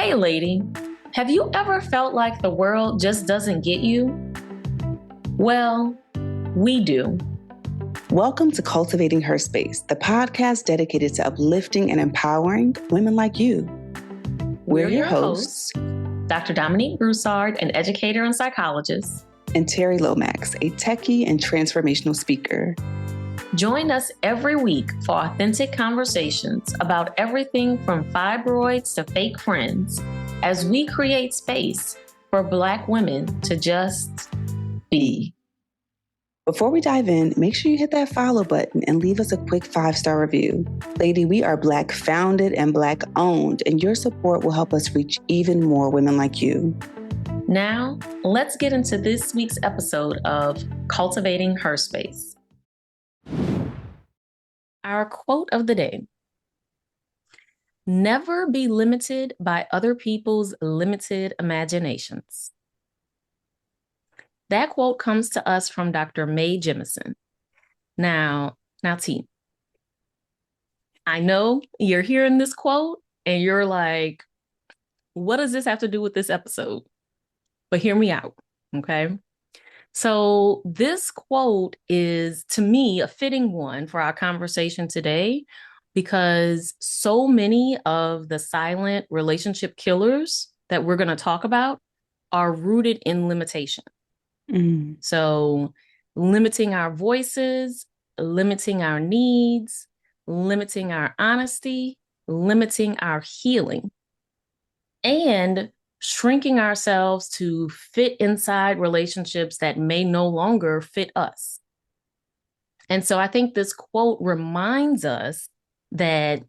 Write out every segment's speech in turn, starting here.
Hey, lady, have you ever felt like the world just doesn't get you? Well, we do. Welcome to Cultivating Her Space, the podcast dedicated to uplifting and empowering women like you. We're your hosts, Dr. Dominique Broussard, an educator and psychologist, and Terry Lomax, a techie and transformational speaker. Join us every week for authentic conversations about everything from fibroids to fake friends as we create space for Black women to just be. Before we dive in, make sure you hit that follow button and leave us a quick 5-star review. Lady, we are Black founded and Black owned, and your support will help us reach even more women like you. Now, let's get into this week's episode of Cultivating Her Space. Our quote of the day: never be limited by other people's limited imaginations. That quote comes to us from Dr. Mae Jemison. Now, T, I know you're hearing this quote and you're like, what does this have to do with this episode? But hear me out, okay? So this quote is, to me, a fitting one for our conversation today because so many of the silent relationship killers that we're going to talk about are rooted in limitation. So limiting our voices, limiting our needs, limiting our honesty, limiting our healing, and shrinking ourselves to fit inside relationships that may no longer fit us. And so I think this quote reminds us that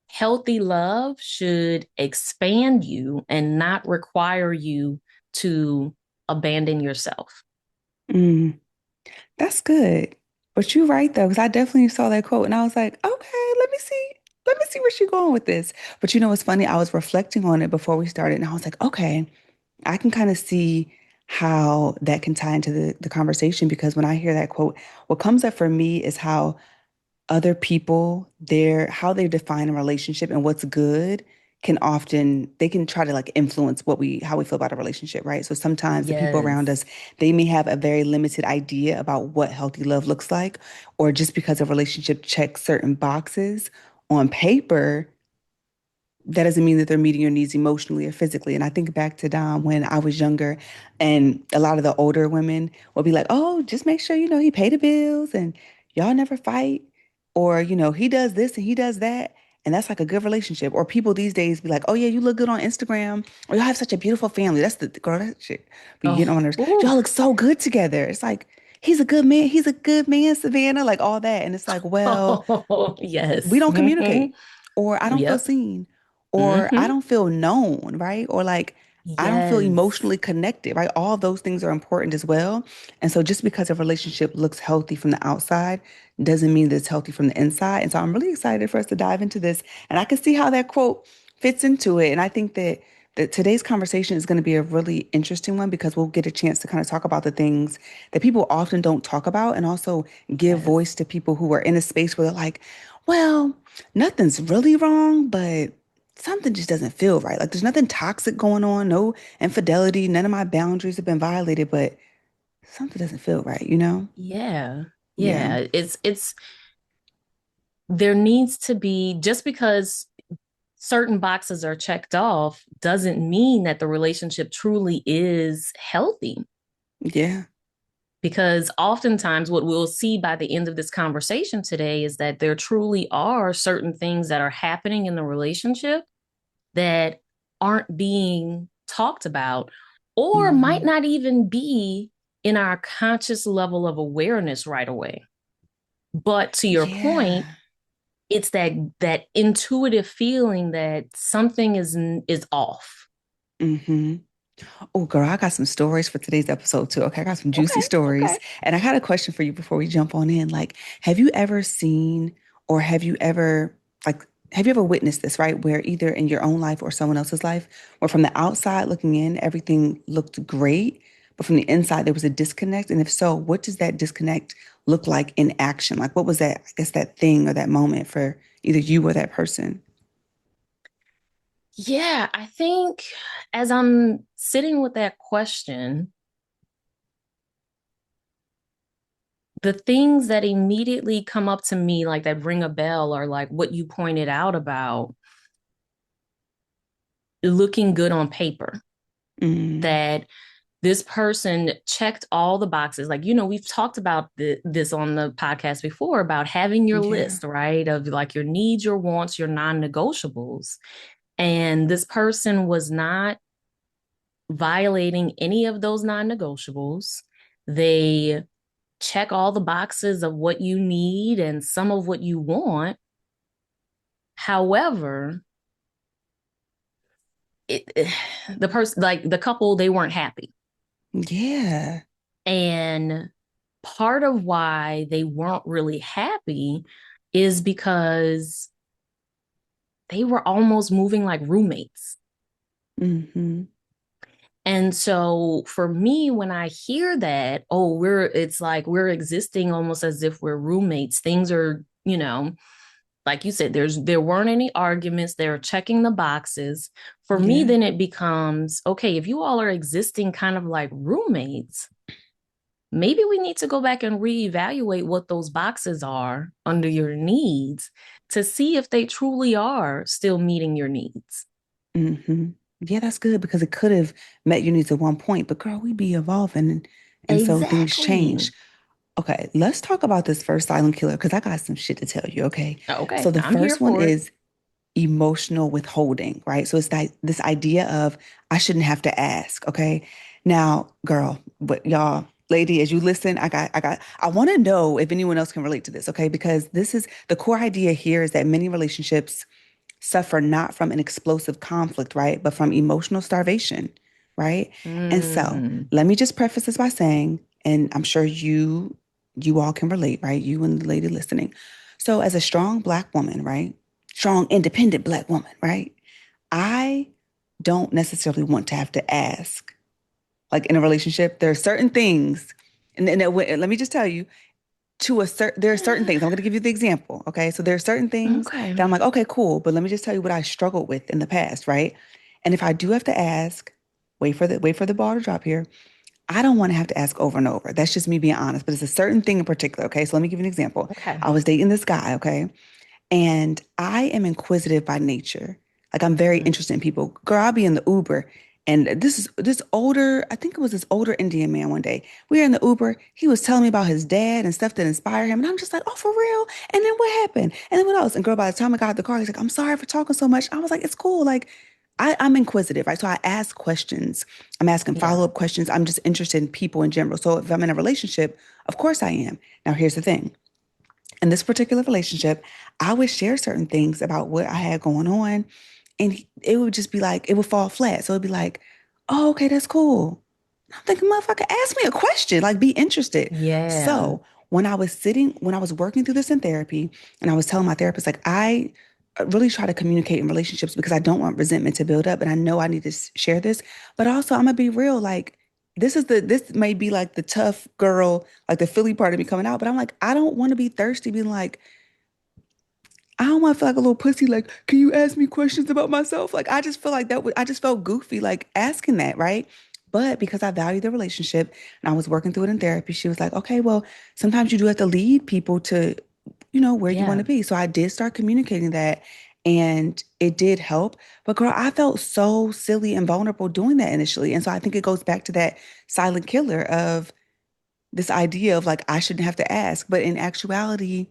healthy love should expand you and not require you to abandon yourself. That's good. But you're right, though, because I definitely saw that quote and I was like, okay, let me see where she's going with this. But you know, it's funny. I was reflecting on it before we started and I was like, okay, I can kind of see how that can tie into the conversation, because when I hear that quote, what comes up for me is how other people, how they define a relationship and what's good they can try to like influence how we feel about a relationship, right? So sometimes the people around us, they may have a very limited idea about what healthy love looks like, or just because a relationship checks certain boxes on paper, that doesn't mean that they're meeting your needs emotionally or physically. And I think back to Dom when I was younger, and a lot of the older women would be like, oh, just make sure, he pay the bills and y'all never fight. Or, he does this and he does that. And that's like a good relationship. Or people these days be like, oh yeah, you look good on Instagram. Or y'all have such a beautiful family. That's the girl, that shit. But you get on nerves. Y'all look so good together. It's like, he's a good man. He's a good man, Savannah. Like all that. And it's like, well, yes, we don't communicate. Or I don't feel Yep. seen. Or I don't feel known, right? Or like, I don't feel emotionally connected, right? All those things are important as well. And so just because a relationship looks healthy from the outside doesn't mean that it's healthy from the inside. And so I'm really excited for us to dive into this. And I can see how that quote fits into it. And I think that today's conversation is going to be a really interesting one, because we'll get a chance to kind of talk about the things that people often don't talk about, and also give voice to people who are in a space where they're like, well, nothing's really wrong, but something just doesn't feel right. Like there's nothing toxic going on, no infidelity, none of my boundaries have been violated, but something doesn't feel right, Yeah. It's there needs to be, just because certain boxes are checked off doesn't mean that the relationship truly is healthy. Yeah. Because oftentimes what we'll see by the end of this conversation today is that there truly are certain things that are happening in the relationship that aren't being talked about, or might not even be in our conscious level of awareness right away. But to your point, it's that intuitive feeling that something is off. Oh, girl, I got some stories for today's episode too. Okay, I got some juicy stories. Okay. And I got a question for you before we jump on in. Like, have you ever seen, or have you ever witnessed this, right? Where either in your own life or someone else's life, where from the outside looking in, everything looked great, but from the inside there was a disconnect? And if so, what does that disconnect look like in action? Like, what was that thing or that moment for either you or that person? Yeah, I think as I'm sitting with that question, the things that immediately come up to me, like that ring a bell, are like what you pointed out about looking good on paper. Mm, That this person checked all the boxes. Like, we've talked about this on the podcast before about having your yeah. list, right? Of like your needs, your wants, your non negotiables. And this person was not violating any of those non negotiables. They check all the boxes of what you need and some of what you want. However, it the person, like the couple, they weren't happy. Yeah. And part of why they weren't really happy is because they were almost moving like roommates. Hmm. And so for me, when I hear that, oh, it's like we're existing almost as if we're roommates. Things are, like you said, there weren't any arguments. They're checking the boxes. For me, Yeah. then it becomes, okay, if you all are existing kind of like roommates, maybe we need to go back and reevaluate what those boxes are under your needs to see if they truly are still meeting your needs. Hmm. Yeah, that's good because it could have met your needs at one point, but girl, we be evolving and so things Exactly. change. Okay, let's talk about this first silent killer because I got some shit to tell you, okay? So Okay, the I'm here first one for it. is emotional withholding, right? So it's that this idea of I shouldn't have to ask, okay? Now, girl, but y'all, lady, as you listen, I want to know if anyone else can relate to this, okay? Because this is the core idea here is that many relationships suffer not from an explosive conflict, right? But from emotional starvation, right? And so Mm, let me just preface this by saying, and I'm sure you all can relate, right? You and the lady listening. So as a strong black woman, right? Strong, independent black woman, right? I don't necessarily want to have to ask. Like in a relationship, there are certain things, and let me just tell you, there are certain things. I'm going to give you the example. Okay. So there are certain things okay. that I'm like, okay, cool. But let me just tell you what I struggled with in the past. Right. And if I do have to ask, wait for the ball to drop here. I don't want to have to ask over and over. That's just me being honest. But it's a certain thing in particular. Okay. So let me give you an example. Okay. I was dating this guy. Okay. And I am inquisitive by nature. Like I'm very Mm, interested in people. Girl, I'll be in the Uber. And this older, I think it was this older Indian man one day. We were in the Uber. He was telling me about his dad and stuff that inspired him. And I'm just like, oh, for real? And then what happened? And then what else? And girl, by the time I got out the car, he's like, I'm sorry for talking so much. I was like, it's cool. Like I'm inquisitive, right? So I ask questions. I'm asking yeah. follow-up questions. I'm just interested in people in general. So if I'm in a relationship, of course I am. Now here's the thing in this particular relationship, I would share certain things about what I had going on, and it would just be like, it would fall flat. So it'd be like, oh, okay, that's cool. I'm thinking, motherfucker, ask me a question, like be interested. Yeah. So when I was working through this in therapy, and I was telling my therapist, like, I really try to communicate in relationships because I don't want resentment to build up, and I know I need to share this, but also I'm gonna be real, like, this may be like the tough girl, like the Philly part of me coming out, but I'm like, I don't want to be thirsty, being like, I don't want to feel like a little pussy. Like, can you ask me questions about myself? Like, I just feel like I just felt goofy, like asking that, right? But because I value the relationship and I was working through it in therapy, she was like, okay, well, sometimes you do have to lead people to, where you want Yeah. to be. So I did start communicating that and it did help. But girl, I felt so silly and vulnerable doing that initially. And so I think it goes back to that silent killer of this idea of like, I shouldn't have to ask. But in actuality,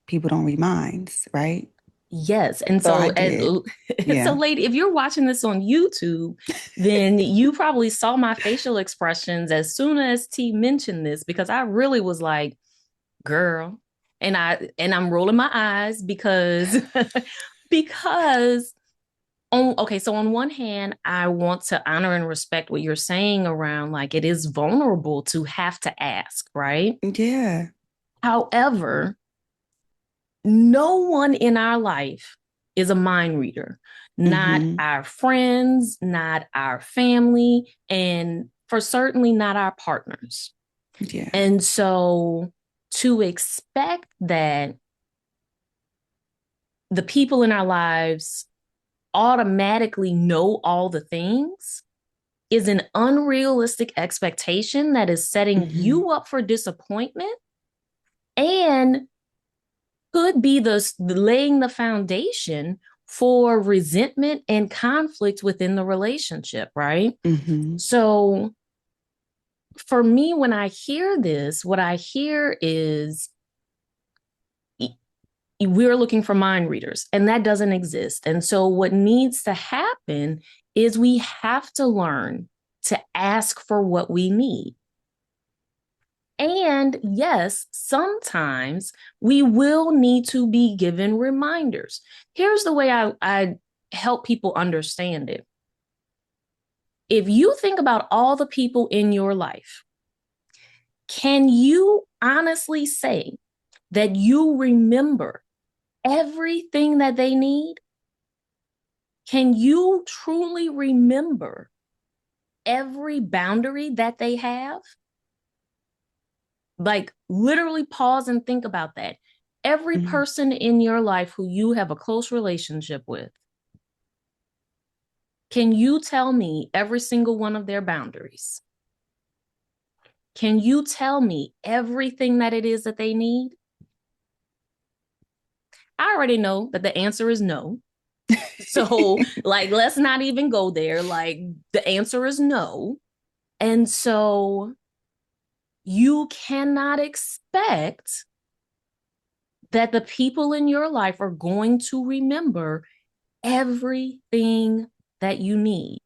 people don't read minds, right? Yes. And So I so, did. so Yeah. lady, if you're watching this on YouTube, then you probably saw my facial expressions as soon as T mentioned this, because I really was like, girl. And I'm rolling my eyes because because so on one hand, I want to honor and respect what you're saying around like it is vulnerable to have to ask, right? Yeah. However, no one in our life is a mind reader, not Hmm. our friends, not our family, and for certainly not our partners. Yeah. And so to expect that the people in our lives automatically know all the things is an unrealistic expectation that is setting Hmm. you up for disappointment and could be the laying the foundation for resentment and conflict within the relationship, right? Hmm. So for me, when I hear this, what I hear is we're looking for mind readers, and that doesn't exist. And so, what needs to happen is we have to learn to ask for what we need. And yes, sometimes we will need to be given reminders. Here's the way I help people understand it. If you think about all the people in your life, can you honestly say that you remember everything that they need? Can you truly remember every boundary that they have? Like, literally pause and think about that. Every Hmm. person in your life who you have a close relationship with, can you tell me every single one of their boundaries? Can you tell me everything that it is that they need? I already know that the answer is no. So, like, let's not even go there. Like, the answer is no. And so, you cannot expect that the people in your life are going to remember everything that you need.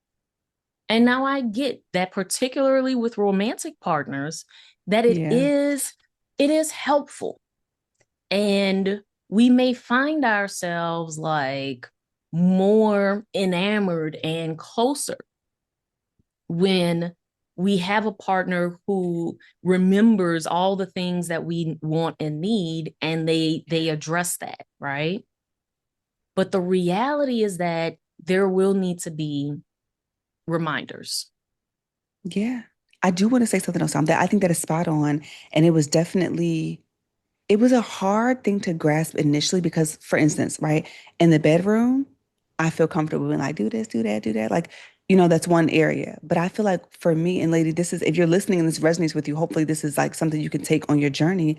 And now I get that, particularly with romantic partners, that Yeah. it is helpful. And we may find ourselves like more enamored and closer when we have a partner who remembers all the things that we want and need, and they address that, right? But the reality is that there will need to be reminders. Yeah. I do want to say something else on that. I think that is spot on. And it was definitely, it was a hard thing to grasp initially because, for instance, right, in the bedroom, I feel comfortable being like, do this, do that, do that. Like, that's one area. But I feel like for me and lady, this is, if you're listening and this resonates with you, hopefully this is like something you can take on your journey.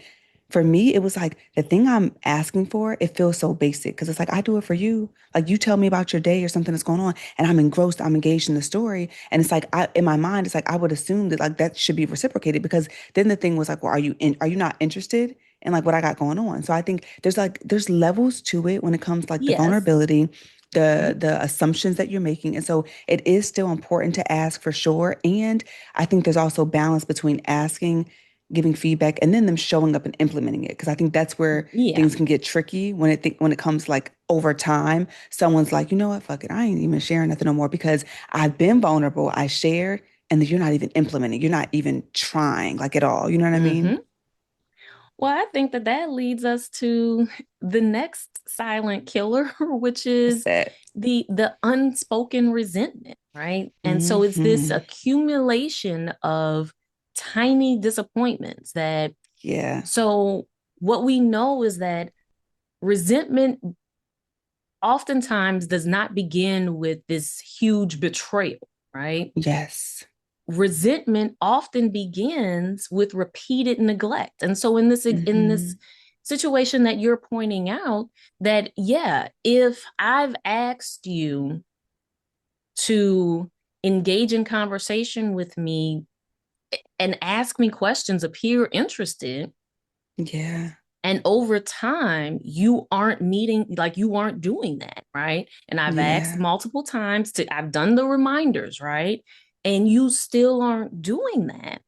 For me, it was like the thing I'm asking for, it feels so basic because it's like, I do it for you. Like you tell me about your day or something that's going on and I'm engrossed, I'm engaged in the story. And it's like, in my mind, it's like, I would assume that like that should be reciprocated because then the thing was like, well, are you not interested in like what I got going on? So I think there's levels to it when it comes to like the Yes. vulnerability, Mhm. the assumptions that you're making. And so it is still important to ask for sure. And I think there's also balance between asking, giving feedback, and then them showing up and implementing it. Because I think that's where Yeah. things can get tricky when it comes like over time. Someone's like, you know what, fuck it, I ain't even sharing nothing no more because I've been vulnerable. I shared, and then you're not even implementing. You're not even trying like at all. You know what I mean? Hmm. Well, I think that that leads us to the next silent killer, which What's is that? the unspoken resentment, right? And so it's this Hmm. accumulation of tiny disappointments that Yeah. so what we know is that resentment oftentimes does not begin with this huge betrayal, right? Yes. Resentment often begins with repeated neglect. And so in this Hmm. situation that you're pointing out, that yeah, if I've asked you to engage in conversation with me and ask me questions, appear interested, Yeah. and over time you aren't meeting, like you aren't doing that, right? And I've asked Yeah. multiple times to, I've done the reminders, right? And you still aren't doing that,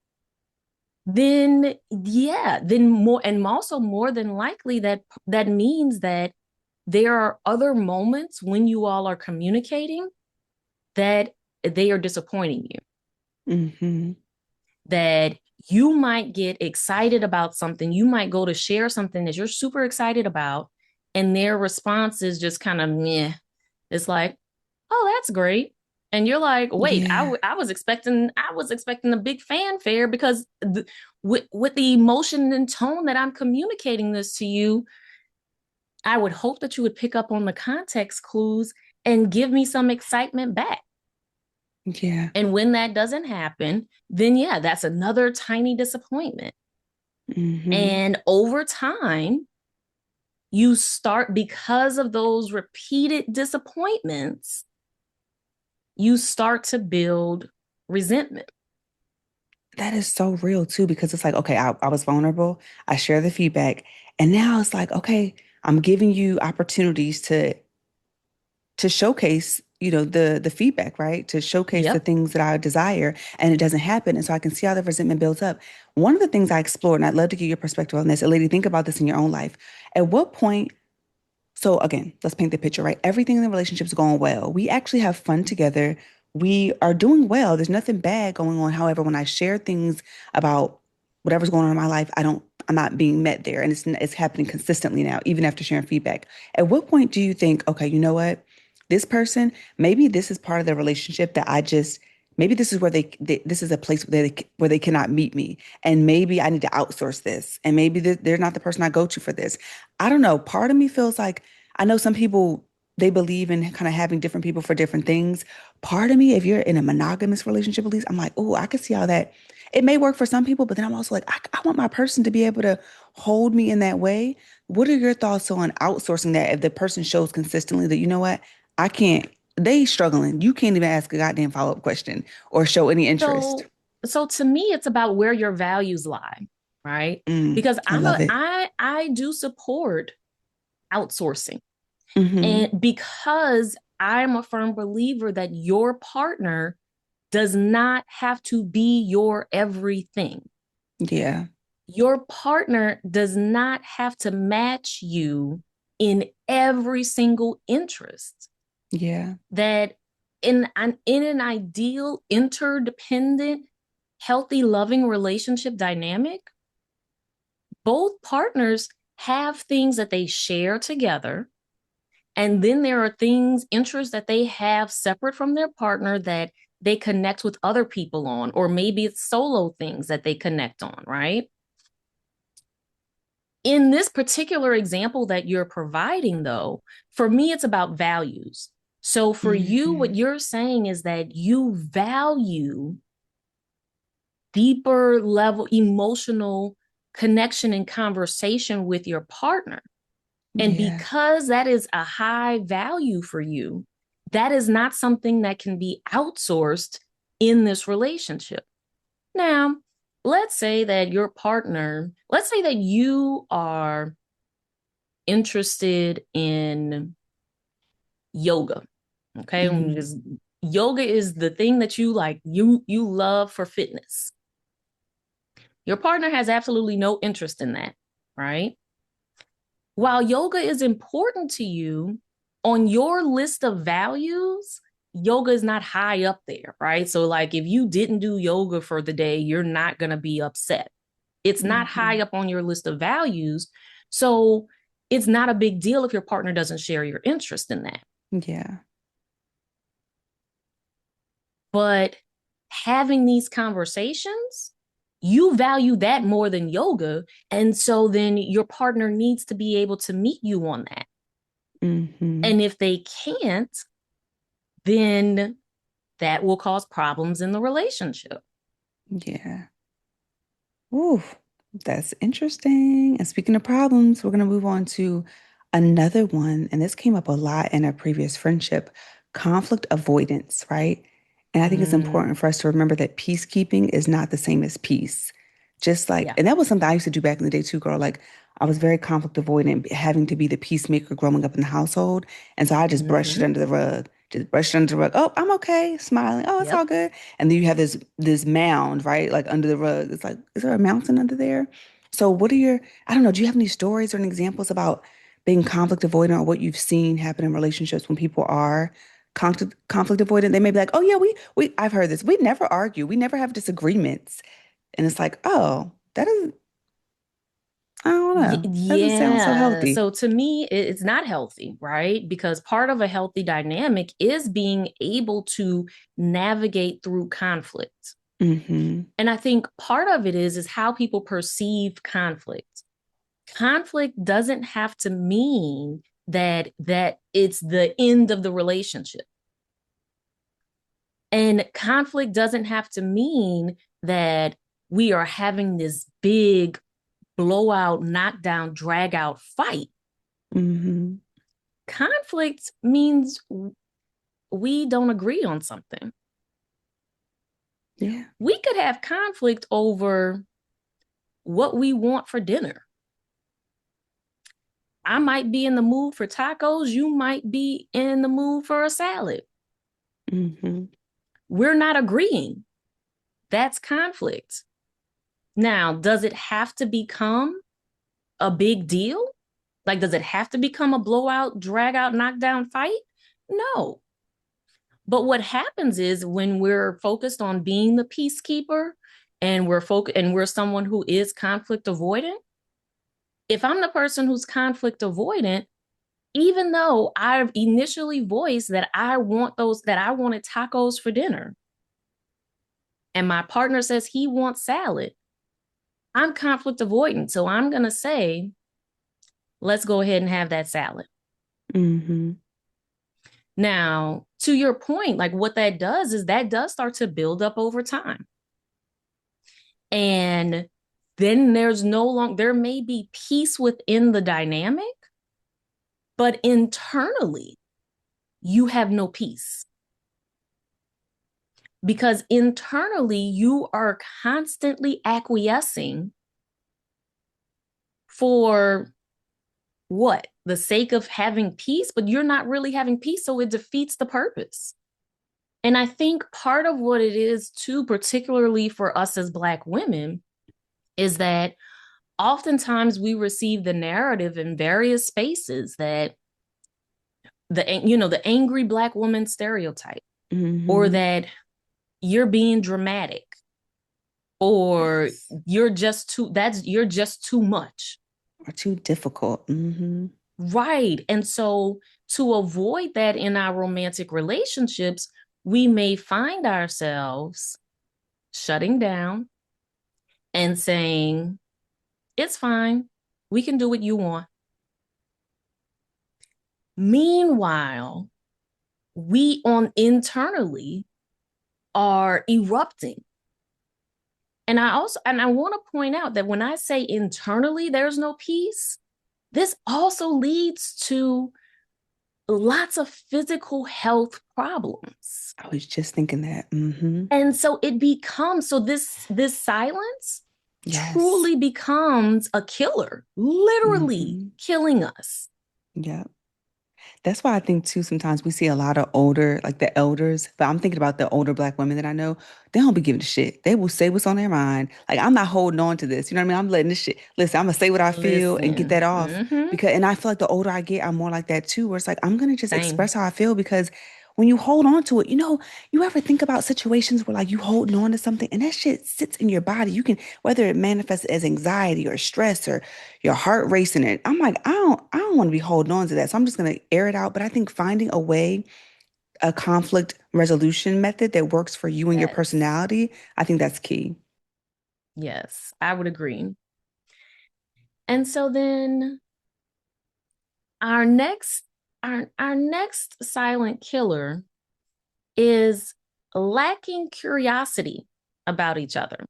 then yeah, then more, and also more than likely that that means that there are other moments when you all are communicating that they are disappointing you, Hmm. that you might get excited about something, you might go to share something that you're super excited about, and their response is just kind of meh. It's like, oh, that's great. And you're like, wait, Yeah. I was expecting a big fanfare because with the emotion and tone that I'm communicating this to you, I would hope that you would pick up on the context clues and give me some excitement back. Yeah. And when that doesn't happen, then yeah, that's another tiny disappointment. Hmm. And over time, you start, because of those repeated disappointments, you start to build resentment. That is so real too, because it's like, okay, I was vulnerable. I share the feedback. And now it's like, okay, I'm giving you opportunities to showcase, the feedback, right? To showcase the Yep. things that I desire, and it doesn't happen. And so I can see how the resentment builds up. One of the things I explore, and I'd love to get your perspective on this, and lady, think about this in your own life. At what point So again, let's paint the picture, right? Everything in the relationship is going well. We actually have fun together. We are doing well. There's nothing bad going on. However, when I share things about whatever's going on in my life, I'm not being met there. And it's happening consistently now, even after sharing feedback. At what point do you think, okay, you know what? This person, maybe this is part of the relationship that maybe this is where this is a place where they cannot meet me. And maybe I need to outsource this. And maybe they're not the person I go to for this. I don't know. Part of me feels like I know some people, they believe in kind of having different people for different things. Part of me, if you're in a monogamous relationship, at least, I'm like, oh, I can see how it may work for some people, but then I'm also like, I want my person to be able to hold me in that way. What are your thoughts on outsourcing that if the person shows consistently that, you know what, I can't, they struggling. You can't even ask a goddamn follow-up question or show any interest. So to me, it's about where your values lie, right? Because I love it. I do support outsourcing. Hmm. And because I'm a firm believer that your partner does not have to be your everything. Yeah. Your partner does not have to match you in every single interest. Yeah. That in an ideal, interdependent, healthy, loving relationship dynamic, both partners have things that they share together. And then there are things, interests that they have separate from their partner that they connect with other people on, or maybe it's solo things that they connect on, right? In this particular example that you're providing, though, for me, it's about values. So for you, what Hmm. you're saying is that you value deeper level emotional connection and conversation with your partner. And Yeah. because that is a high value for you, that is not something that can be outsourced in this relationship. Now, let's say that you are interested in yoga. Okay. Hmm. Because yoga is the thing that you love for fitness. Your partner has absolutely no interest in that, right? While yoga is important to you, on your list of values, yoga is not high up there, right? So, like, if you didn't do yoga for the day, you're not going to be upset. It's not high Hmm. up on your list of values. So, it's not a big deal if your partner doesn't share your interest in that. Yeah. But having these conversations, you value that more than yoga. And so then your partner needs to be able to meet you on that. Hmm. And if they can't, then that will cause problems in the relationship. Yeah. Ooh, that's interesting. And speaking of problems, we're going to move on to another one. And this came up a lot in a previous friendship, conflict avoidance, right? And I think it's Mm, important for us to remember that peacekeeping is not the same as peace. Just like, yeah. and that was something I used to do back in the day too, girl. Like, I was very conflict avoidant, having to be the peacemaker growing up in the household. And so I just brushed it Mm-hmm. under the rug, just brushed it under the rug. Oh, I'm okay, smiling. Oh, it's all Yep. good. And then you have this mound, right? Like under the rug. It's like, is there a mountain under there? So I don't know, do you have any stories or any examples about being conflict avoidant or what you've seen happen in relationships when people are conflict avoidant? They may be like, oh yeah, I've heard this. We never argue. We never have disagreements. And it's like, oh, I don't know. That doesn't sound so Yeah. healthy. So to me, it's not healthy, right? Because part of a healthy dynamic is being able to navigate through conflict. Hmm. And I think part of it is how people perceive conflict. Conflict doesn't have to mean that it's the end of the relationship. And conflict doesn't have to mean that we are having this big blowout, knockdown, drag out fight. Mm-hmm. Conflict means we don't agree on something. Yeah. We could have conflict over what we want for dinner. I might be in the mood for tacos. You might be in the mood for a salad. Mm-hmm. We're not agreeing. That's conflict. Now, does it have to become a big deal? Like, does it have to become a blowout, drag out, knockdown fight? No. But what happens is when we're focused on being the peacekeeper and we're someone who is conflict avoidant, if I'm the person who's conflict avoidant, even though I've initially voiced that I wanted tacos for dinner, and my partner says he wants salad, I'm conflict avoidant. So I'm going to say, let's go ahead and have that salad. Mm-hmm. Now, to your point, like what that does is that does start to build up over time. And then there may be peace within the dynamic, but internally, you have no peace because internally you are constantly acquiescing for what? The sake of having peace, but you're not really having peace. So it defeats the purpose. And I think part of what it is, too, particularly for us as Black women, is that oftentimes we receive the narrative in various spaces that the angry Black woman stereotype, or Mm-hmm. that you're being dramatic, or Yes. you're just too much. Or too difficult. Mm-hmm. Right. And so to avoid that in our romantic relationships, we may find ourselves shutting down and saying, it's fine. We can do what you want. Meanwhile, we on internally are erupting. And I want to point out that when I say internally there's no peace, this also leads to lots of physical health problems. I was just thinking that. Mm-hmm. And so it becomes so this silence Yes. truly becomes a killer, literally Mm-hmm. killing us. Yep. That's why I think too, sometimes we see a lot of older, like the elders, but I'm thinking about the older Black women that I know, they don't be giving a shit. They will say what's on their mind. Like, I'm not holding on to this. You know what I mean? I'm letting this shit, listen, I'm gonna say what I feel and get that Listen, off. And I feel like the older I get, I'm more like that too, where it's like, I'm gonna just same. express how I feel because when you hold on to it, you ever think about situations where like you holding on to something and that shit sits in your body. You can, whether it manifests as anxiety or stress or your heart racing it. I'm like, I don't want to be holding on to that. So I'm just gonna air it out. But I think finding a way, a conflict resolution method that works for you and your Yes. personality, I think that's key. Yes, I would agree. And so then our next our next silent killer is lacking curiosity about each other.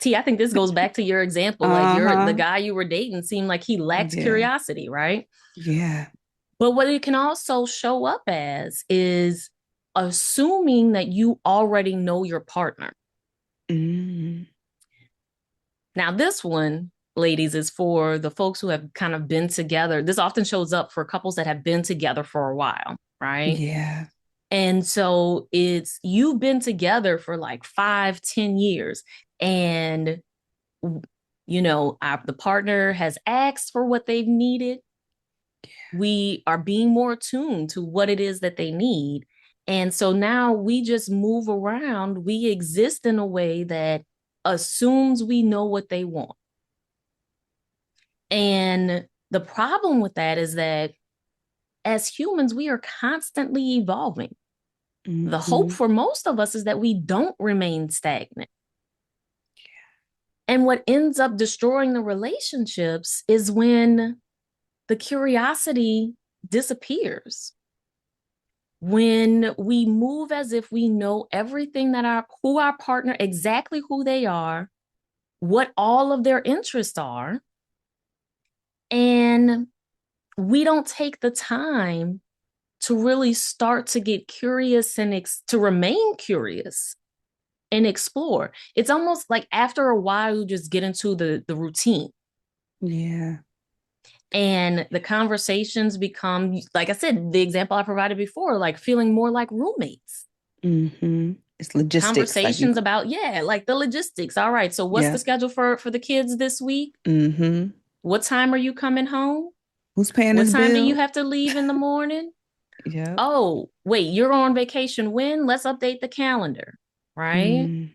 T, I think this goes back to your example. Like the Uh-huh. guy you were dating seemed like he lacked Yeah. curiosity, right? Yeah. But what it can also show up as is assuming that you already know your partner. Mm. Now, this one, ladies, is for the folks who have kind of been together. This often shows up for couples that have been together for a while, right? Yeah. And so it's you've been together for like 5, 10 years, and the partner has asked for what they've needed. We are being more attuned to what it is that they need. And so now we just move around. We exist in a way that assumes we know what they want. And the problem with that is that as humans, we are constantly evolving. The hope Hmm. for most of us is that we don't remain stagnant. And what ends up destroying the relationships is when the curiosity disappears when we move as if we know everything that our partner, exactly who they are, what all of their interests are, and we don't take the time to really start to get curious and to remain curious and explore. It's almost like after a while you just get into the routine, Yeah. and the conversations become, like I said, the example I provided before, like feeling more like roommates. It's logistics, like you. Conversations about, yeah, like the logistics. All right, so what's the Yeah. schedule for the kids this week? Mm-hmm. What time are you coming home? Who's paying What this time do you bill? have to leave in the morning? Yep. Oh, wait, you're on vacation when? Let's update the calendar, right? Mm.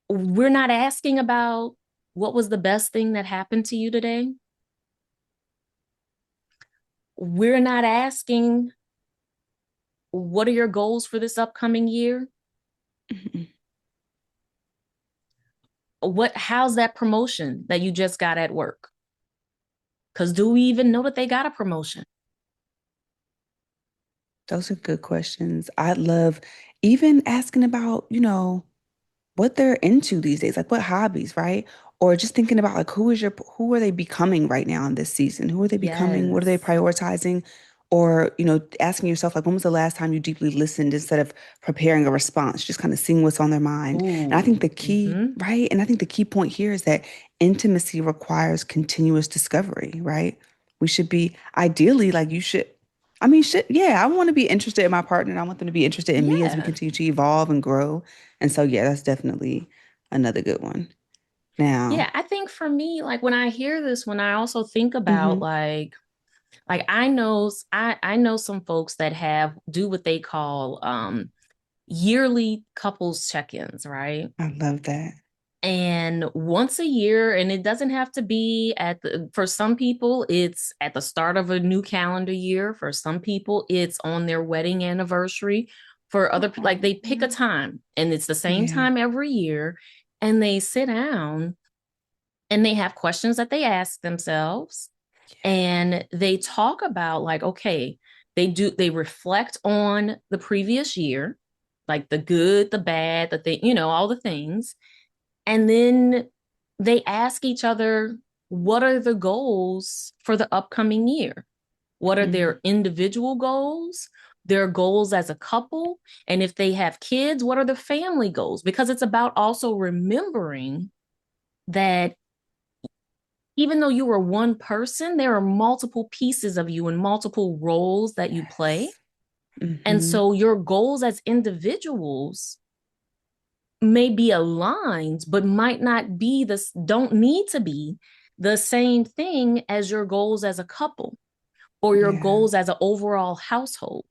We're not asking about what was the best thing that happened to you today. We're not asking what are your goals for this upcoming year? How's that promotion that you just got at work? Because do we even know that they got a promotion? Those are good questions. I love even asking about, what they're into these days, like what hobbies, right? Or just thinking about like who are they becoming right now in this season? Who are they becoming? What are they Yes. prioritizing? Or, asking yourself like when was the last time you deeply listened instead of preparing a response, just kind of seeing what's on their mind. And I think Ooh. the key, Mm-hmm. right? And I think the key point here is that intimacy requires continuous discovery, right? We should be ideally like you should. I mean, yeah, I want to be interested in my partner and I want them to be interested in me as we Yeah. continue to evolve and grow. And so, yeah, that's definitely another good one. Now, Yeah. I think for me, like when I hear this, when I also think about hmm like I know some folks that have do what they call yearly couples check-ins, right? I love that. And once a year, and it doesn't have to be for some people it's at the start of a new calendar year, for some people it's on their wedding anniversary, for other, like they pick a Oh, time and it's the same yeah, time every year, and they sit down and they have questions that they ask themselves, and they talk about, like, okay, they reflect on the previous year, like the good, the bad, the thing, all the things, and then they ask each other, what are the goals for the upcoming year? What are mm, their individual goals, their goals as a couple? And if they have kids, what are the family goals? Because it's about also remembering that even though you are one person, there are multiple pieces of you and multiple roles that you play. yes. And hmm so your goals as individuals may be aligned, but might not be this, don't need to be the same thing as your goals as a couple or your Yeah, goals as an overall household.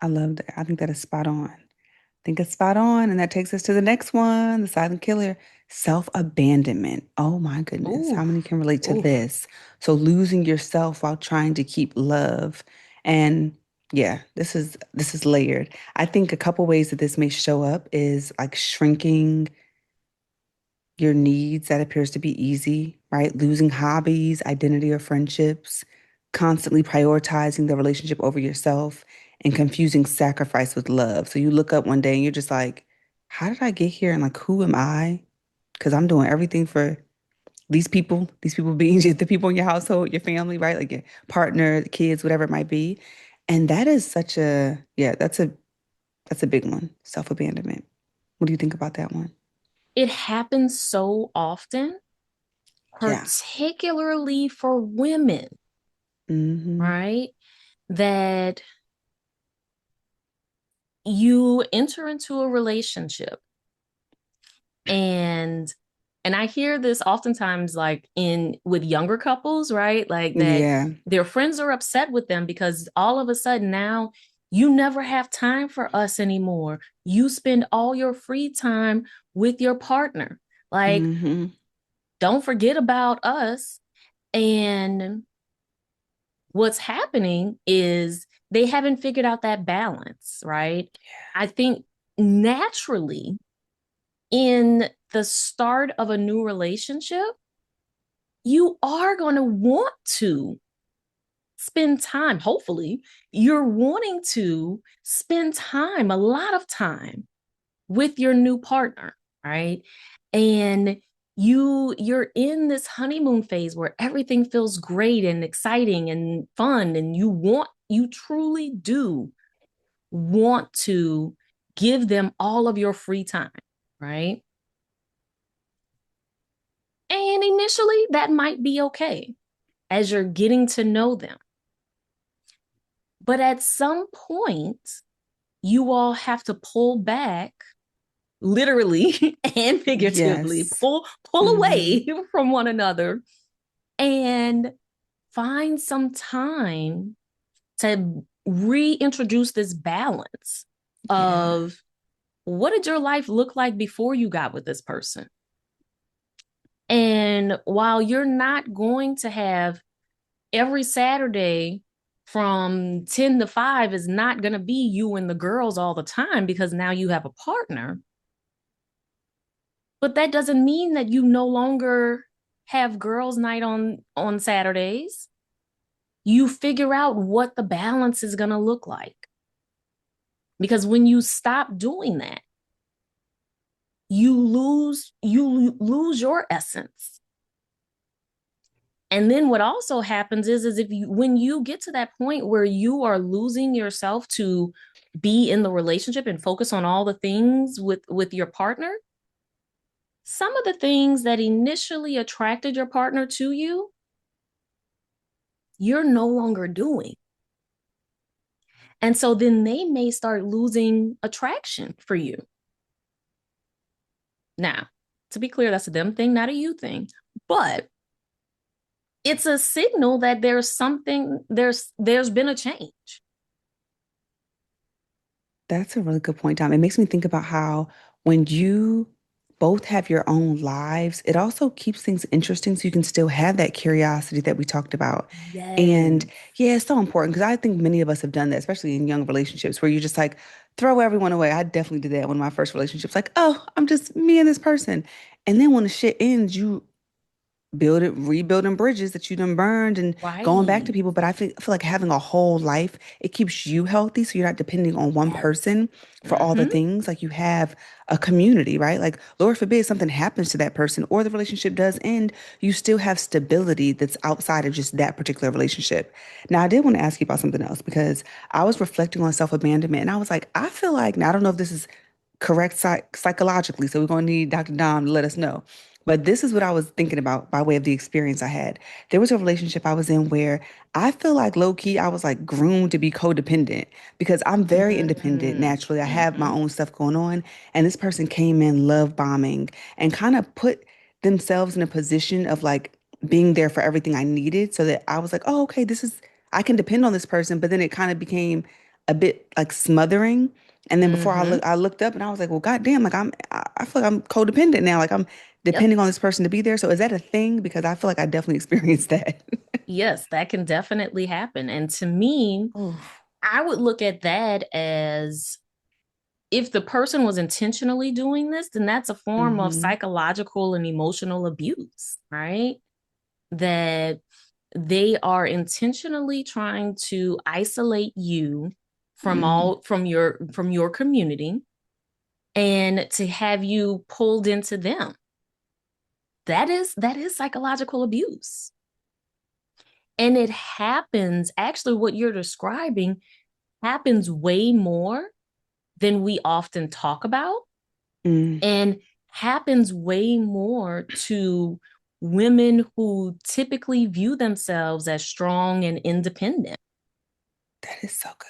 I love that. I think that is spot on. I think it's spot on. And that takes us to the next one, the silent killer, self-abandonment. Oh my goodness. Ooh, How many can relate to ooh. this? So losing yourself while trying to keep love. And yeah, this is layered. I think a couple ways that this may show up is like shrinking your needs that appears to be easy, right? Losing hobbies, identity, or friendships, constantly prioritizing the relationship over yourself, and confusing sacrifice with love. So you look up one day and you're just like, how did I get here? And like, who am I? Because I'm doing everything for these people being the people in your household, your family, right? Like your partner, the kids, whatever it might be. And that is such a, yeah, that's a big one. Self-abandonment. What do you think about that one? It happens so often, Yeah. particularly for women, hmm right? That you enter into a relationship, and I hear this oftentimes, like in with younger couples, right? Like that Yeah. their friends are upset with them because all of a sudden now you never have time for us anymore. You spend all your free time with your partner. Like, hmm don't forget about us. And what's happening is they haven't figured out that balance, right? I think naturally in the start of a new relationship, you are going to want to spend time. Hopefully, you're wanting to spend time, a lot of time with your new partner, right? And you're in this honeymoon phase where everything feels great and exciting and fun, and you truly do want to give them all of your free time, right? And initially that might be okay as you're getting to know them. But at some point, you all have to pull back, literally and figuratively, Yes. pull Hmm. away from one another and find some time to reintroduce this balance Yeah. of what did your life look like before you got with this person? And while you're not going to have every Saturday from 10 to 5 is not going to be you and the girls all the time because now you have a partner. But that doesn't mean that you no longer have girls' night on Saturdays. You figure out what the balance is going to look like. Because when you stop doing that, you lose your essence. And then what also happens is if you when you get to that point where you are losing yourself to be in the relationship and focus on all the things with your partner, some of the things that initially attracted your partner to you, you're no longer doing. And so then they may start losing attraction for you. Now, to be clear, that's a them thing, not a you thing. But it's a signal that there's been a change. That's a really good point, Tom. It makes me think about how when you both have your own lives, it also keeps things interesting so you can still have that curiosity that we talked about. And Yes. yeah, it's so important because I think many of us have done that, especially in young relationships where you just like throw everyone away. I definitely did that in one of my first relationships. Like, oh, I'm just me and this person. And then when the shit ends, you rebuilding bridges that you done burned and going back to Right. people. But I feel like having a whole life, it keeps you healthy. So you're not depending on one Yes. person for all the Mm-hmm. things. Like you have a community, right? Like, Lord forbid something happens to that person or the relationship does end, you still have stability that's outside of just that particular relationship. Now, I did want to ask you about something else because I was reflecting on self-abandonment and I was like, I feel like, now I don't know if this is correct psychologically. So we're going to need Dr. Dom to let us know. But this is what I was thinking about by way of the experience I had. There was a relationship I was in where I feel like low key, I was like groomed to be codependent because I'm very independent Mm-hmm. naturally. I have my Mm-hmm. own stuff going on. And this person came in love bombing and kind of put themselves in a position of like being there for everything I needed so that I was like, oh, okay, I can depend on this person. But then it kind of became a bit like smothering. And then before Mm-hmm. I looked up and I was like, well, goddamn, like I feel like I'm codependent now. Like I'm Yep. depending on this person to be there. So is that a thing? Because I feel like I definitely experienced that. Yes, that can definitely happen. And to me, Oh. I would look at that as if the person was intentionally doing this, then that's a form of Hmm. psychological and emotional abuse, right? That they are intentionally trying to isolate you Hmm. from your community and to have you pulled into them. That is psychological abuse. And it happens, actually what you're describing happens way more than we often talk about Mm. and happens way more to women who typically view themselves as strong and independent. That is so good.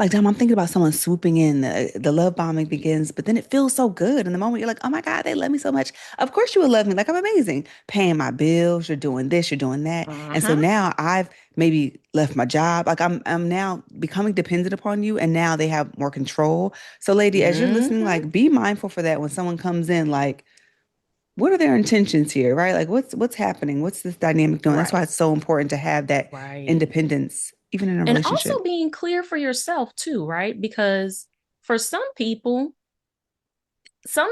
Like, damn, I'm thinking about someone swooping in. The love bombing begins, but then it feels so good. In the moment, you're like, oh my God, they love me so much. Of course you would love me. Like, I'm amazing. Paying my bills, you're doing this, you're doing that. And so Uh-huh. now I've maybe left my job. Like, I'm now becoming dependent upon you, and now they have more control. So, lady, as you're listening, Mm-hmm. like, be mindful for that when someone comes in, like, what are their intentions here, right? Like, what's happening? What's this dynamic doing? That's why Right. it's so important to have that Right. independence, even in a And also relationship. being clear for yourself too, right? Because for some people, some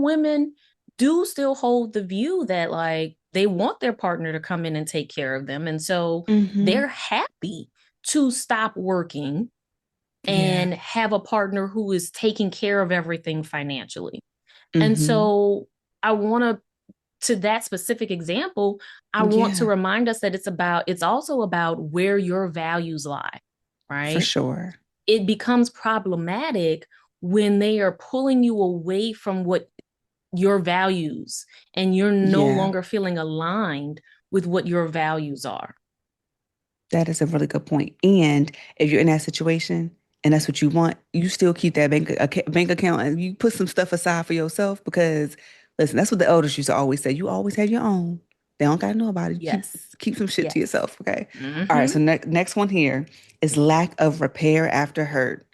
women do still hold the view that like they want their partner to come in and take care of them. And so Mm-hmm. they're happy to stop working Yeah. and have a partner who is taking care of everything financially. And Mm-hmm. so I want to that specific example, I want to Yeah, remind us that it's also about where your values lie, for right? sure. It becomes problematic when they are pulling you away from what your values and you're no Yeah. longer feeling aligned with what your values are. That is a really good point. And if you're in that situation and that's what you want, you still keep that bank account and you put some stuff aside for yourself because listen, that's what the elders used to always say. You always have your own. They don't gotta know about it. You Yes. keep some shit to Yes. yourself. Okay. All right. Mm-hmm. So next one here is lack of repair after hurt.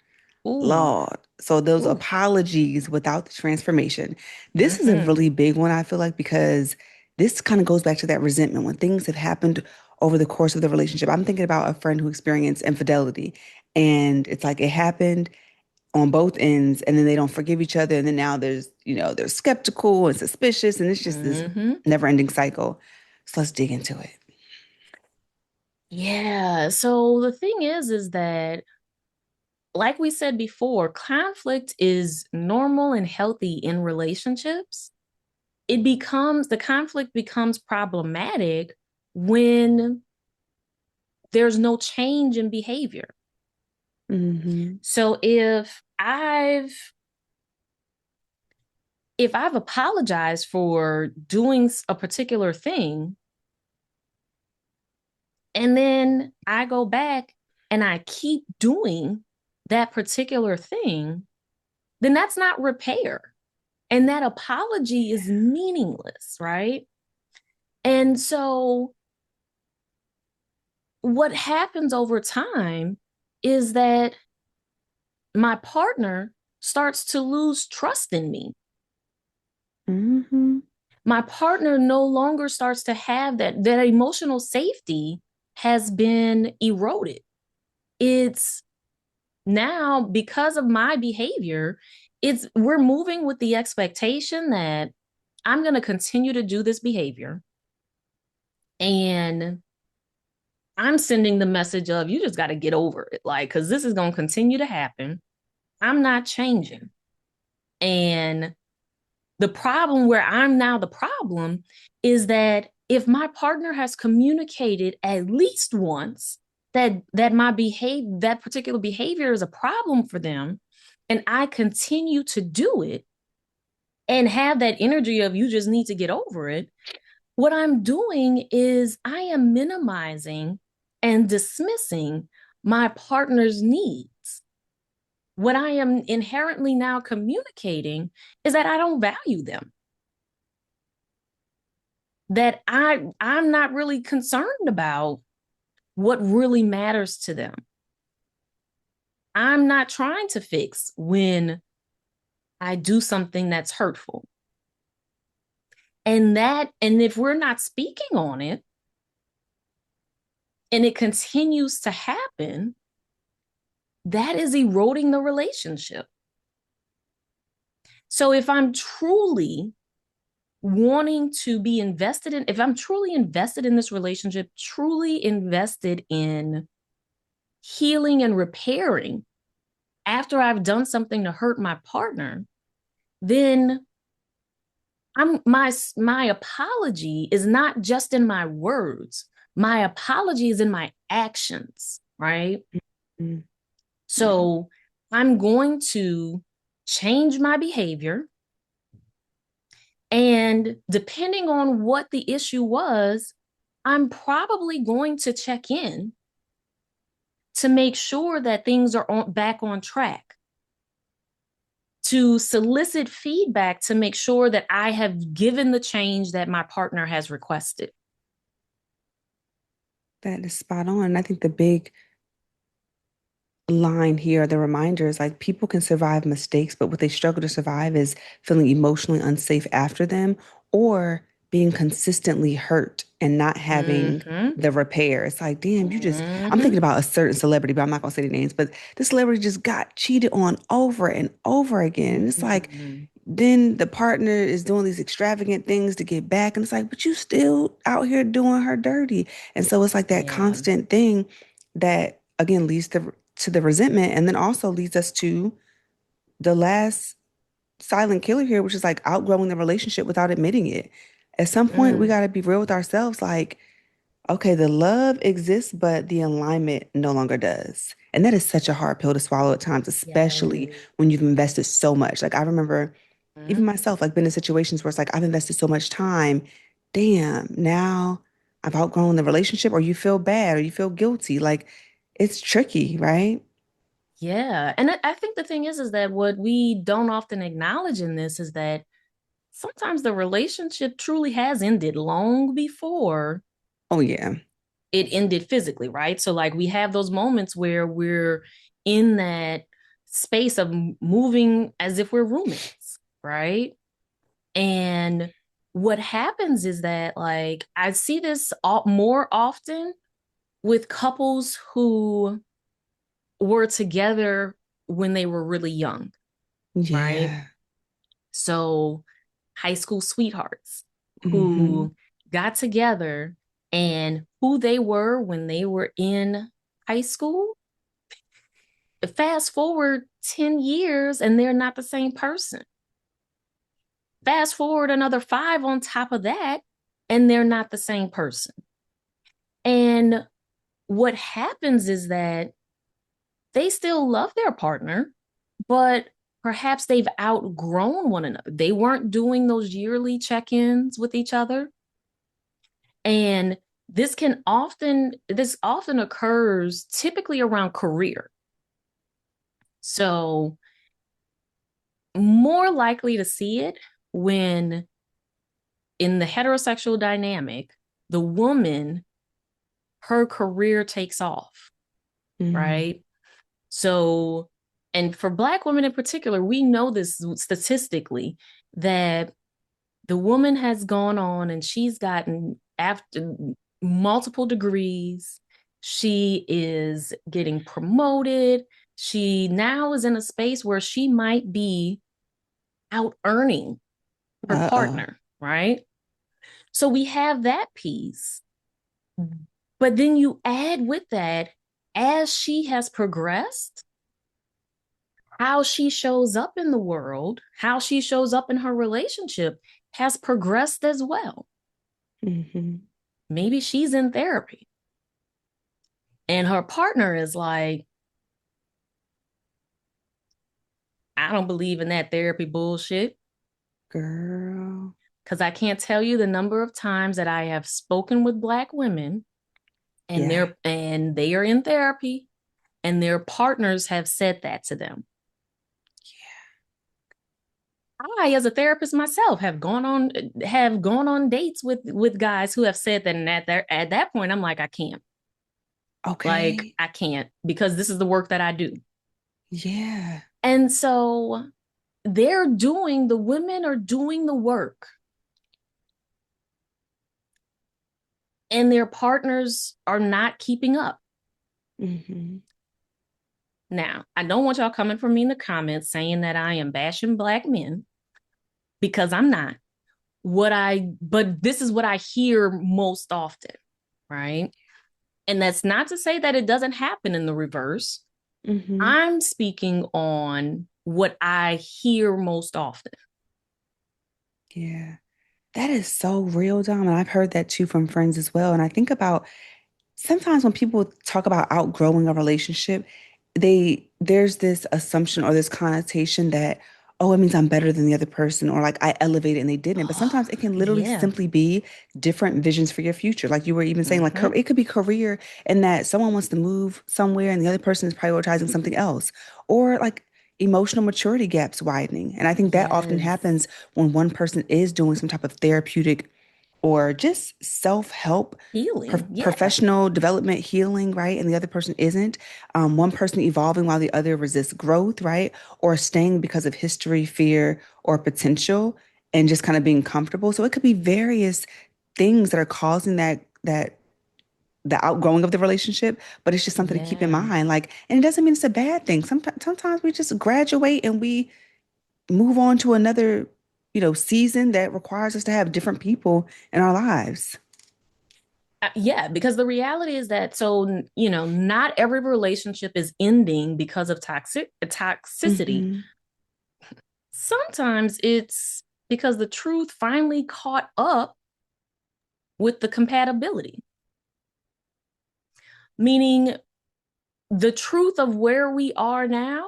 Ooh. Lord. So those Ooh. apologies without the transformation. This is a Mm-hmm. really big one, I feel like, because this kind of goes back to that resentment when things have happened over the course of the relationship. I'm thinking about a friend who experienced infidelity, and it's like it happened on both ends, and then they don't forgive each other, and then now they're skeptical and suspicious, and it's just this Mm-hmm. never-ending cycle. So let's dig into it. Yeah. So the thing is that, like we said before, conflict is normal and healthy in relationships. The conflict becomes problematic when there's no change in behavior. Hmm. So if I've apologized for doing a particular thing and then I go back and I keep doing that particular thing, then that's not repair. And that apology is meaningless, right? And so what happens over time is that my partner starts to lose trust in me. Hmm. My partner no longer starts to have that emotional safety has been eroded. It's now because of my behavior, it's we're moving with the expectation that I'm going to continue to do this behavior and I'm sending the message of you just got to get over it, like, because this is going to continue to happen. I'm not changing. And the problem where I'm now the problem is that if my partner has communicated at least once that that particular behavior is a problem for them, and I continue to do it and have that energy of you just need to get over it, what I'm doing is I am minimizing and dismissing my partner's needs. What I am inherently now communicating is that I don't value them, that I'm not really concerned about what really matters to them. I'm not trying to fix when I do something that's hurtful. And if we're not speaking on it and it continues to happen, that is eroding the relationship. So if I'm truly wanting to be invested in, if I'm truly invested in this relationship, truly invested in healing and repairing after I've done something to hurt my partner, then my apology is not just in my words. My apology is in my actions, right? Hmm. Yeah. So I'm going to change my behavior. And depending on what the issue was, I'm probably going to check in to make sure that things are back on track, to solicit feedback to make sure that I have given the change that my partner has requested. That is spot on. And I think the big line here, the reminders, like people can survive mistakes, but what they struggle to survive is feeling emotionally unsafe after them or being consistently hurt and not having Mm-hmm. the repair. It's like, damn, I'm Mm-hmm. thinking about a certain celebrity, but I'm not gonna say the names, but this celebrity just got cheated on over and over again. And it's like, Mm-hmm. then the partner is doing these extravagant things to get back. And it's like, but you still out here doing her dirty. And so it's like that Yeah. constant thing that again leads to the resentment and then also leads us to the last silent killer here, which is like outgrowing the relationship without admitting it. At some point, we Mm, got to be real with ourselves. Like, okay, the love exists, but the alignment no longer does. And that is such a hard pill to swallow at times, especially yes. when you've invested so much. Like, I remember even Mhm. myself, like, been in situations where it's like, I've invested so much time. Damn, now I've outgrown the relationship, or you feel bad, or you feel guilty. Like, it's tricky, right? Yeah. And I think the thing is that what we don't often acknowledge in this is that sometimes the relationship truly has ended long before Oh, yeah. it ended physically, right? So, like, we have those moments where we're in that space of moving as if we're roommates, right? And what happens is that, like, I see this more often with couples who were together when they were really young, right? Yeah. So, high school sweethearts Hmm. who got together and who they were when they were in high school. Fast forward 10 years and they're not the same person. Fast forward another 5 on top of that and they're not the same person. And what happens is that they still love their partner, but perhaps they've outgrown one another. They weren't doing those yearly check ins with each other. And this often occurs typically around career. So, more likely to see it when in the heterosexual dynamic, the woman, her career takes off, Hmm. right? So, and for Black women in particular, we know this statistically that the woman has gone on and she's gotten after multiple degrees. She is getting promoted. She now is in a space where she might be out earning her Uh-oh. partner, right? So we have that piece. But then you add with that, as she has progressed, how she shows up in the world, how she shows up in her relationship has progressed as well. Hmm. Maybe she's in therapy and her partner is like, I don't believe in that therapy bullshit. Girl. Because I can't tell you the number of times that I have spoken with Black women and Yeah. they are in therapy and their partners have said that to them. I, as a therapist myself, have gone on dates with guys who have said that, and at that point, I'm like, I can't, like, Okay. I can't because this is the work that I do, Yeah. and so the women are doing the work, and their partners are not keeping up. Hmm. Now, I don't want y'all coming for me in the comments saying that I am bashing Black men because I'm not. But this is what I hear most often, right? And that's not to say that it doesn't happen in the reverse. Hmm. I'm speaking on what I hear most often. Yeah. That is so real, Dom. And I've heard that too from friends as well. And I think about sometimes when people talk about outgrowing a relationship, there's this assumption or this connotation that, oh, it means I'm better than the other person, or like I elevated and they didn't. But Oh, sometimes it can literally yeah. simply be different visions for your future. Like you were even saying, like Mm-hmm. it could be career and that someone wants to move somewhere and the other person is prioritizing something else, or like emotional maturity gaps widening. And I think that often Yes. happens when one person is doing some type of therapeutic or just self-help, Healing. Yeah. professional development, healing, right? And the other person isn't. One person evolving while the other resists growth, right? Or staying because of history, fear, or potential, and just kind of being comfortable. So it could be various things that are causing that the outgrowing of the relationship, but it's just something to keep in Yeah. mind. Like, and it doesn't mean it's a bad thing. Sometimes we just graduate and we move on to another, season that requires us to have different people in our lives. Yeah, because the reality is that not every relationship is ending because of toxicity. Mm-hmm. Sometimes it's because the truth finally caught up with the compatibility, meaning the truth of where we are now,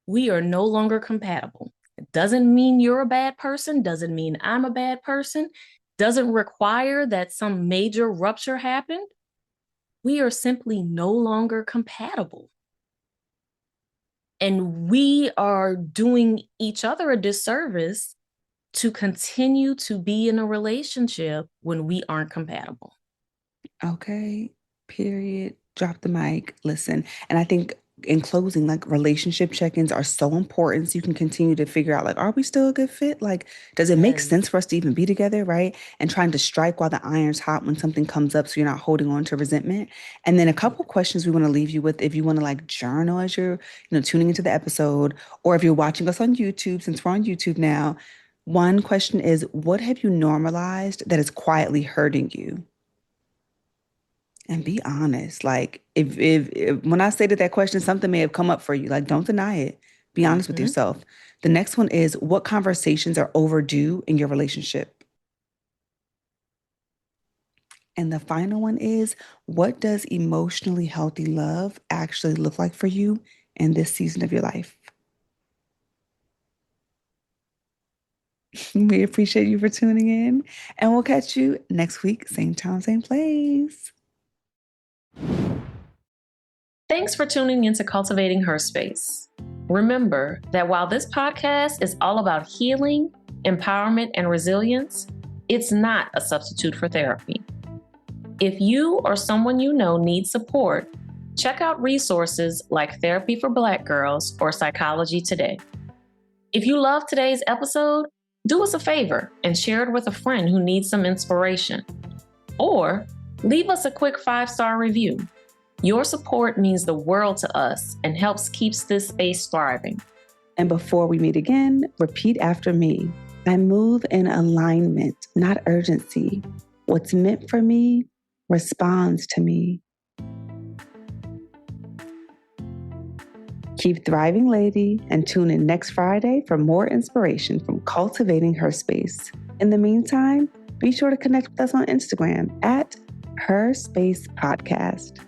we are no longer compatible. It doesn't mean you're a bad person, doesn't mean I'm a bad person, doesn't require that some major rupture happened. We are simply no longer compatible. And we are doing each other a disservice to continue to be in a relationship when we aren't compatible. Okay, period. Drop the mic. Listen. And I think in closing, like relationship check-ins are so important so you can continue to figure out like, are we still a good fit? Like, does it make Yes. sense for us to even be together, right? And trying to strike while the iron's hot when something comes up so you're not holding on to resentment. And then a couple questions we want to leave you with if you want to like journal as you're, tuning into the episode, or if you're watching us on YouTube, since we're on YouTube now. One question is, what have you normalized that is quietly hurting you? And be honest. Like if when I stated that question, something may have come up for you. Like don't deny it. Be honest with Mm-hmm. yourself. The next one is what conversations are overdue in your relationship? And the final one is what does emotionally healthy love actually look like for you in this season of your life? We appreciate you for tuning in, and we'll catch you next week, same time, same place. Thanks for tuning into Cultivating Her Space. Remember that while this podcast is all about healing, empowerment, and resilience, it's not a substitute for therapy. If you or someone you know needs support, check out resources like Therapy for Black Girls or Psychology Today. If you love today's episode, do us a favor and share it with a friend who needs some inspiration. Or leave us a quick 5-star review. Your support means the world to us and helps keeps this space thriving. And before we meet again, repeat after me. I move in alignment, not urgency. What's meant for me responds to me. Keep thriving, lady, and tune in next Friday for more inspiration from cultivating her space. In the meantime, be sure to connect with us on Instagram at Her Space Podcast.